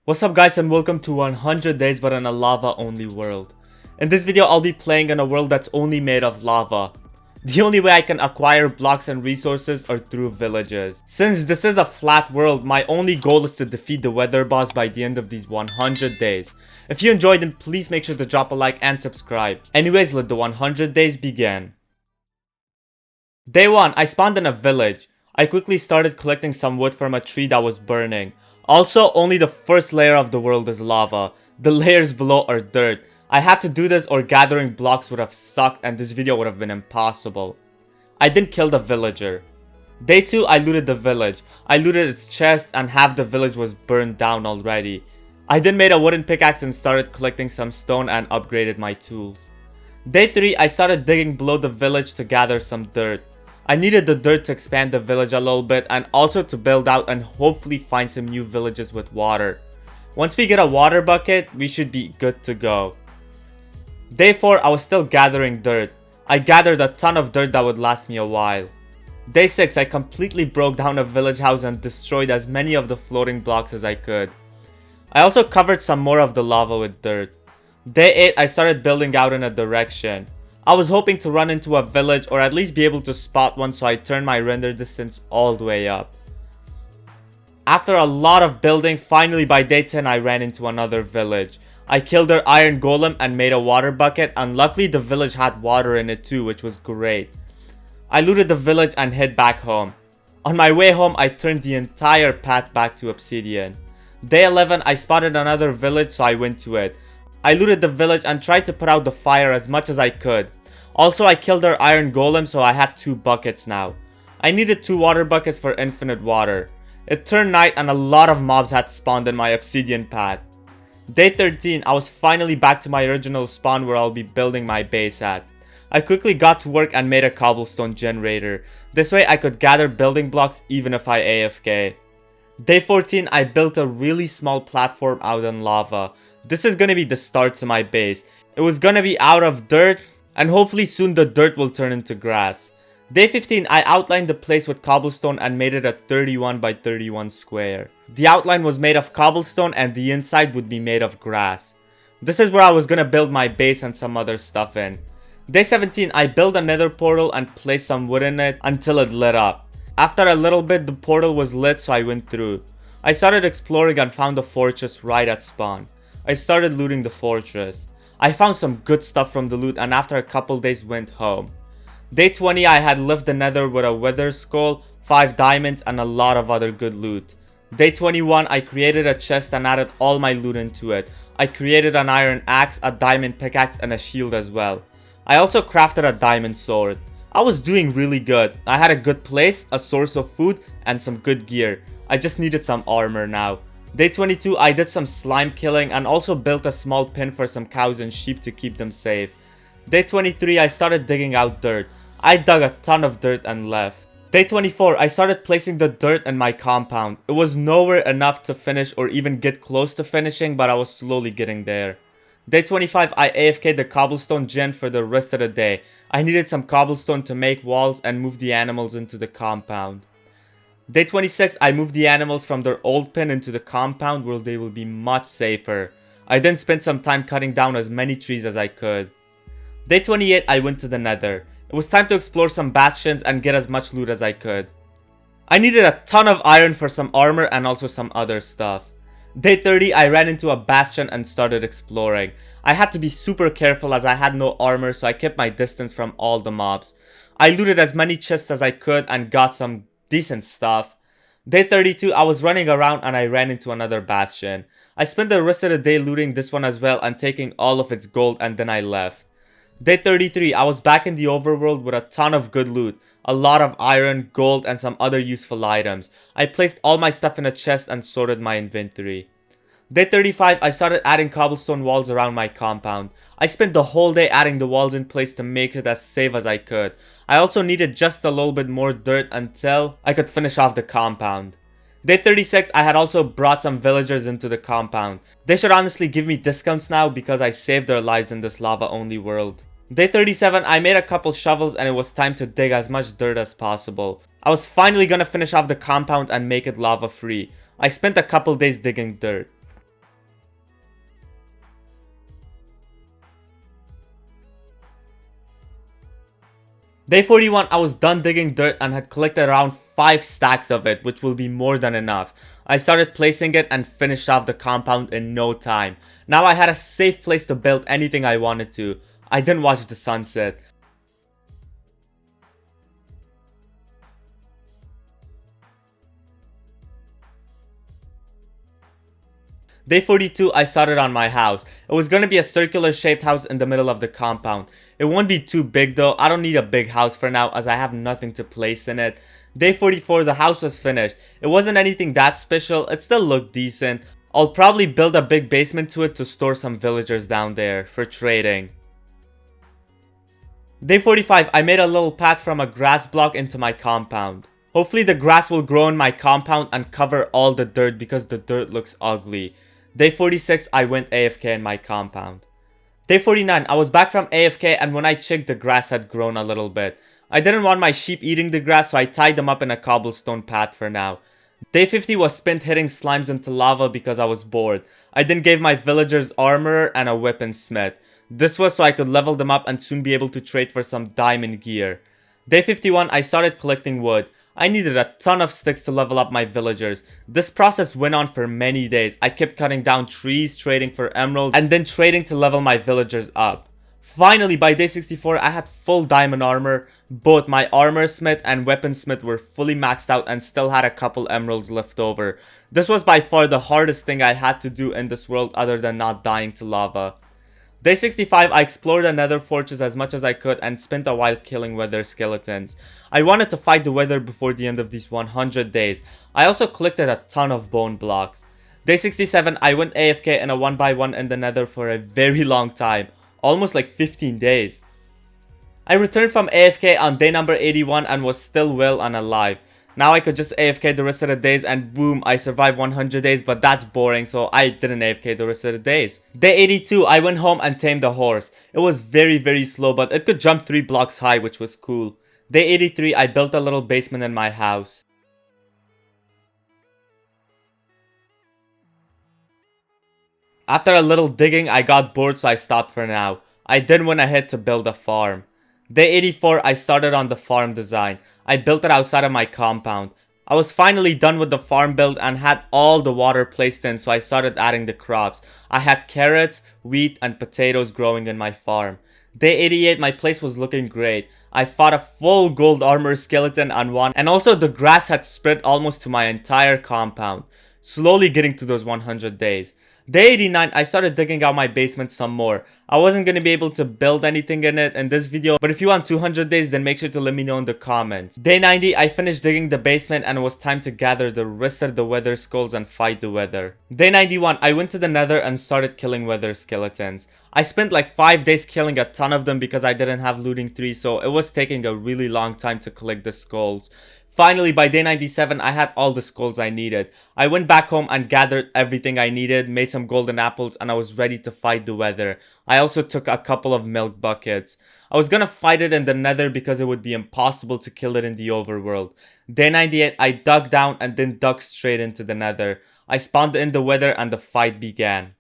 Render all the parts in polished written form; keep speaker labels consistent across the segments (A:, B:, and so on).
A: What's up guys and welcome to 100 days but in a lava only world. In this video I'll be playing in a world that's only made of lava. The only way I can acquire blocks and resources are through villages. Since this is a flat world, my only goal is to defeat the weather boss by the end of these 100 days. If you enjoyed then please make sure to drop a like and subscribe. Anyways, let the 100 days begin. Day 1, I spawned in a village. I quickly started collecting some wood from a tree that was burning. Also, only the first layer of the world is lava. The layers below are dirt. I had to do this or gathering blocks would have sucked and this video would have been impossible. I didn't kill the villager. Day 2, I looted the village. I looted its chest and half the village was burned down already. I then made a wooden pickaxe and started collecting some stone and upgraded my tools. Day 3, I started digging below the village to gather some dirt. I needed the dirt to expand the village a little bit and also to build out and hopefully find some new villages with water. Once we get a water bucket, we should be good to go. Day 4, I was still gathering dirt. I gathered a ton of dirt that would last me a while. Day 6, I completely broke down a village house and destroyed as many of the floating blocks as I could. I also covered some more of the lava with dirt. Day 8, I started building out in a direction. I was hoping to run into a village or at least be able to spot one, so I turned my render distance all the way up. After a lot of building, finally by day 10 I ran into another village. I killed their iron golem and made a water bucket, and luckily the village had water in it too, which was great. I looted the village and head back home. On my way home I turned the entire path back to obsidian. Day 11 I spotted another village, so I went to it. I looted the village and tried to put out the fire as much as I could. Also, I killed their iron golem, so I had 2 buckets now. I needed 2 water buckets for infinite water. It turned night and a lot of mobs had spawned in my obsidian path. Day 13, I was finally back to my original spawn where I'll be building my base at. I quickly got to work and made a cobblestone generator. This way I could gather building blocks even if I AFK. Day 14, I built a really small platform out in lava. This is gonna be the start to my base. It was gonna be out of dirt, and hopefully soon the dirt will turn into grass. Day 15, I outlined the place with cobblestone and made it a 31 by 31 square. The outline was made of cobblestone and the inside would be made of grass. This is where I was gonna build my base and some other stuff in. Day 17, I built a nether portal and placed some wood in it until it lit up. After a little bit, the portal was lit, so I went through. I started exploring and found a fortress right at spawn. I started looting the fortress. I found some good stuff from the loot and after a couple days went home. Day 20, I had left the nether with a wither skull, 5 diamonds and a lot of other good loot. Day 21, I created a chest and added all my loot into it. I created an iron axe, a diamond pickaxe and a shield as well. I also crafted a diamond sword. I was doing really good. I had a good place, a source of food and some good gear. I just needed some armor now. Day 22, I did some slime killing and also built a small pen for some cows and sheep to keep them safe. Day 23, I started digging out dirt. I dug a ton of dirt and left. Day 24, I started placing the dirt in my compound. It was nowhere enough to finish or even get close to finishing, but I was slowly getting there. Day 25, I AFK'd the cobblestone gen for the rest of the day. I needed some cobblestone to make walls and move the animals into the compound. Day 26, I moved the animals from their old pen into the compound where they will be much safer. I then spent some time cutting down as many trees as I could. Day 28, I went to the nether. It was time to explore some bastions and get as much loot as I could. I needed a ton of iron for some armor and also some other stuff. Day 30, I ran into a bastion and started exploring. I had to be super careful as I had no armor, so I kept my distance from all the mobs. I looted as many chests as I could and got some decent stuff. Day 32, I was running around and I ran into another bastion. I spent the rest of the day looting this one as well and taking all of its gold and then I left. Day 33, I was back in the overworld with a ton of good loot. A lot of iron, gold and some other useful items. I placed all my stuff in a chest and sorted my inventory. Day 35, I started adding cobblestone walls around my compound. I spent the whole day adding the walls in place to make it as safe as I could. I also needed just a little bit more dirt until I could finish off the compound. Day 36, I had also brought some villagers into the compound. They should honestly give me discounts now because I saved their lives in this lava only world. Day 37, I made a couple shovels and it was time to dig as much dirt as possible. I was finally gonna finish off the compound and make it lava free. I spent a couple days digging dirt. Day 41, I was done digging dirt and had collected around 5 stacks of it, which will be more than enough. I started placing it and finished off the compound in no time. Now I had a safe place to build anything I wanted to. I didn't watch the sunset. Day 42, I started on my house. It was gonna be a circular shaped house in the middle of the compound. It won't be too big though. I don't need a big house for now as I have nothing to place in it. Day 44, the house was finished. It wasn't anything that special. It still looked decent. I'll probably build a big basement to it to store some villagers down there for trading. Day 45, I made a little path from a grass block into my compound. Hopefully the grass will grow in my compound and cover all the dirt because the dirt looks ugly. Day 46, I went AFK in my compound. Day 49, I was back from AFK and when I checked, the grass had grown a little bit. I didn't want my sheep eating the grass, so I tied them up in a cobblestone path for now. Day 50 was spent hitting slimes into lava because I was bored. I then gave my villagers armor and a weaponsmith. This was so I could level them up and soon be able to trade for some diamond gear. Day 51, I started collecting wood. I needed a ton of sticks to level up my villagers. This process went on for many days. I kept cutting down trees, trading for emeralds, and then trading to level my villagers up. Finally, by day 64, I had full diamond armor. Both my armor smith and weaponsmith were fully maxed out and still had a couple emeralds left over. This was by far the hardest thing I had to do in this world other than not dying to lava. Day 65, I explored another fortress as much as I could and spent a while killing wither skeletons. I wanted to fight the wither before the end of these 100 days. I also collected a ton of bone blocks. Day 67, I went AFK in a 1x1 in the nether for a very long time. Almost like 15 days. I returned from AFK on day number 81 and was still well and alive. Now I could just AFK the rest of the days and boom, I survived 100 days, but that's boring, so I didn't AFK the rest of the days. Day 82, I went home and tamed a horse. It was very slow, but it could jump 3 blocks high, which was cool. Day 83, I built a little basement in my house. After a little digging, I got bored, so I stopped for now. I then went ahead to build a farm. Day 84, I started on the farm design. I built it outside of my compound. I was finally done with the farm build and had all the water placed in, so I started adding the crops. I had carrots, wheat, and potatoes growing in my farm. Day 88, my place was looking great. I fought a full gold armor skeleton and won, and also the grass had spread almost to my entire compound. Slowly getting to those 100 days. Day 89, I started digging out my basement some more. I wasn't going to be able to build anything in it in this video, but if you want 200 days, then make sure to let me know in the comments. Day 90, I finished digging the basement and it was time to gather the rest of the wither skulls and fight the wither. Day 91, I went to the nether and started killing wither skeletons. I spent like 5 days killing a ton of them because I didn't have looting 3, so it was taking a really long time to collect the skulls. Finally, by day 97, I had all the skulls I needed. I went back home and gathered everything I needed, made some golden apples, and I was ready to fight the wither. I also took a couple of milk buckets. I was gonna fight it in the nether because it would be impossible to kill it in the overworld. Day 98, I dug down and then dug straight into the nether. I spawned in the wither and the fight began.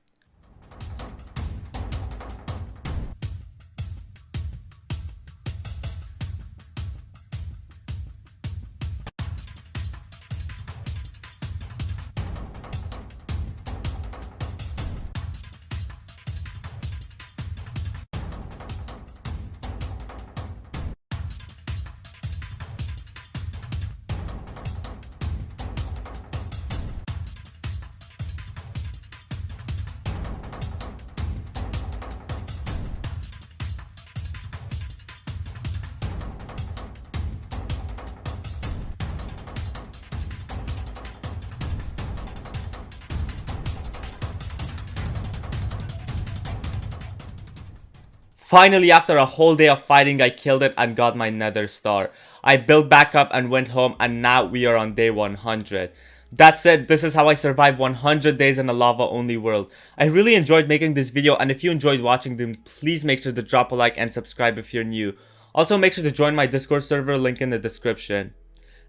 A: Finally, after a whole day of fighting, I killed it and got my nether star. I built back up and went home, and now we are on day 100. That's it, this is how I survived 100 days in a lava only world. I really enjoyed making this video, and if you enjoyed watching them, please make sure to drop a like and subscribe if you're new. Also make sure to join my Discord server, link in the description.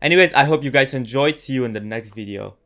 A: Anyways, I hope you guys enjoyed, see you in the next video.